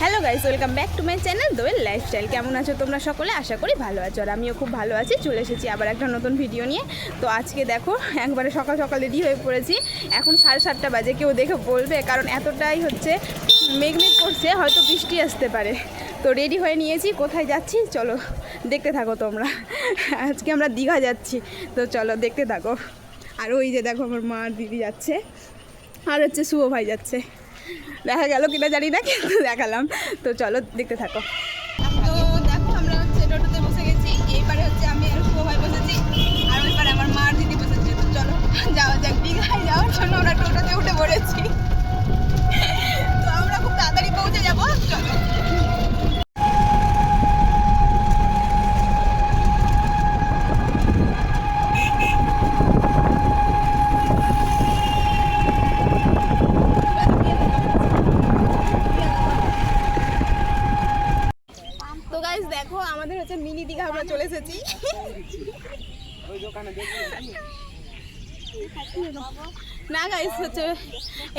Hello guys, welcome back to my channel Doyel lifestyle. কেমন আছো তোমরা সকলে? আশা করি ভালো আছো, আর আমিও খুব ভালো আছি। চলে এসেছি আবার একটা নতুন ভিডিও নিয়ে। তো আজকে দেখো একবারে সকাল সকাল রেডি হয়ে পড়েছি। এখন 7:30 বাজে, কেউ দেখে বলবে, কারণ এতটাই হচ্ছে মেঘমেঘ করছে, হয়তো বৃষ্টি আসতে পারে। তো রেডি হয়ে নিয়েছি। কোথায় যাচ্ছি চলো দেখতে থাকো তোমরা। আজকে আমরা দীঘা যাচ্ছি, তো চলো দেখতে থাকো। আর ওই যে দেখো আমার মা আর দিদি যাচ্ছে, আর হচ্ছে শুভ ভাই যাচ্ছে। দেখা গেল কিনা জানি না, কিন্তু দেখালাম। তো চলো দেখতে থাকো। তো দেখো আমরা হচ্ছে টোটোতে বসে গেছি। এইবারে হচ্ছে আমি আর শুভ ভাই বসেছি, আর ওইবারে আমার মা আর দিদি বসেছে। তো চলো যাওয়া যাক। দীঘায় যাওয়ার জন্য আমরা টোটোতে উঠে পড়েছি। তো আমরা খুব তাড়াতাড়ি পৌঁছে যাবো, চলো। তো গাইস দেখো আমাদের হচ্ছে মিনি দীঘা, আমরা চলে এসেছি। না গাইস, হচ্ছে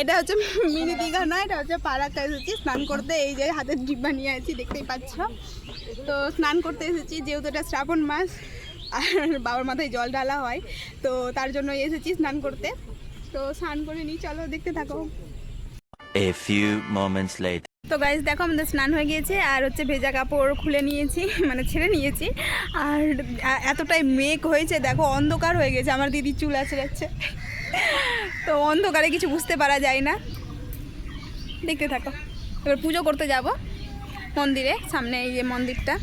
এটা হচ্ছে মিনি দীঘা না, এটা হচ্ছে পাড়াতে এসেছি স্নান করতে। এই যে হাতের ডিব্বা নিয়ে আছি, দেখতেই পাচ্ছ। তো স্নান করতে এসেছি, যেহেতু এটা শ্রাবণ মাস আর বাবার মাথায় জল ঢালা হয়, তো তার জন্য এসেছি স্নান করতে। তো স্নান করে নিই, চলো দেখতে থাকো। A few moments later. তো গাইস দেখো আমাদের স্নান হয়ে গিয়েছে, আর হচ্ছে ভেজা কাপড় খুলে নিয়েছি, মানে ছেড়ে নিয়েছি। আর এতটাই মেঘ হয়েছে, দেখো অন্ধকার হয়ে গেছে। আমার দিদি চুল আঁচড়াচ্ছে, তো অন্ধকারে কিছু বুঝতে পারা যায় না। দেখতে থাকো। এবার পুজো করতে যাব মন্দিরে, সামনে এই যে মন্দিরটা,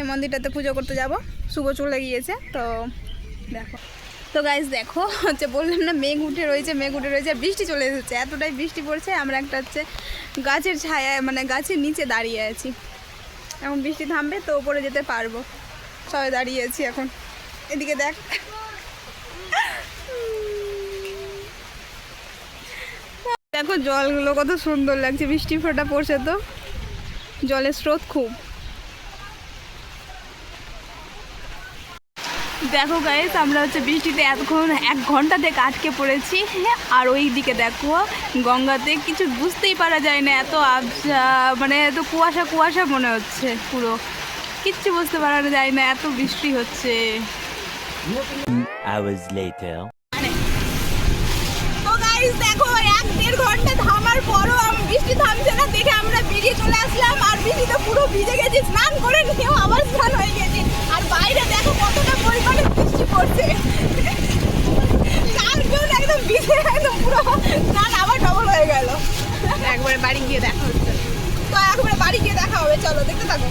এই মন্দিরটাতে পুজো করতে যাব। শুভ চলে গিয়েছে, তো দেখো। তো গাইস দেখো হচ্ছে বললাম না মেঘ উঠে রয়েছে, মেঘ উঠে রয়েছে, বৃষ্টি চলে এসেছে। এতটাই বৃষ্টি পড়ছে, আমরা একটা হচ্ছে গাছের ছায়ায়, মানে গাছের নিচে দাঁড়িয়ে আছি। এখন বৃষ্টি থামবে তো ওপরে যেতে পারবো। সবাই দাঁড়িয়ে আছি এখন। এদিকে দেখ, দেখো জলগুলো কত সুন্দর লাগছে, বৃষ্টি ফোঁটা পড়ছে, তো জলের স্রোত খুব। দেখো গাইস আমরা হচ্ছে বৃষ্টিতে এতক্ষণ 1 ঘন্টা থেকে আটকে পড়েছি। আর ওই দিকে দেখো গঙ্গাতে কিছু বুঝতেই পারা যায় না, এত আবছা, মানে এত কুয়াশা কুয়াশা মনে হচ্ছে, পুরো কিচ্ছু বুঝতে পারা যায় না, এত বৃষ্টি হচ্ছে। Hours later. তো গাইস দেখো 1-1.5 ঘন্টা থামার পরও বৃষ্টি থামছে না, দেখে আমরা বেরিয়ে চলে আসলাম। আর বৃষ্টিতে পুরো ভিজে গেছি, স্নান করে নিয়েও আবার স্নান হয়ে গেছি। আর বাইরে দেখো কতটা পরিমাণে বৃষ্টি পড়ছে, তার জন্য একদম ভিজে একদম পুরো স্নান আবার ডবল হয়ে গেল। একবারে বাড়ি গিয়ে দেখা হচ্ছে, তো একবারে বাড়ি গিয়ে দেখা হবে, চলো দেখতে থাকো।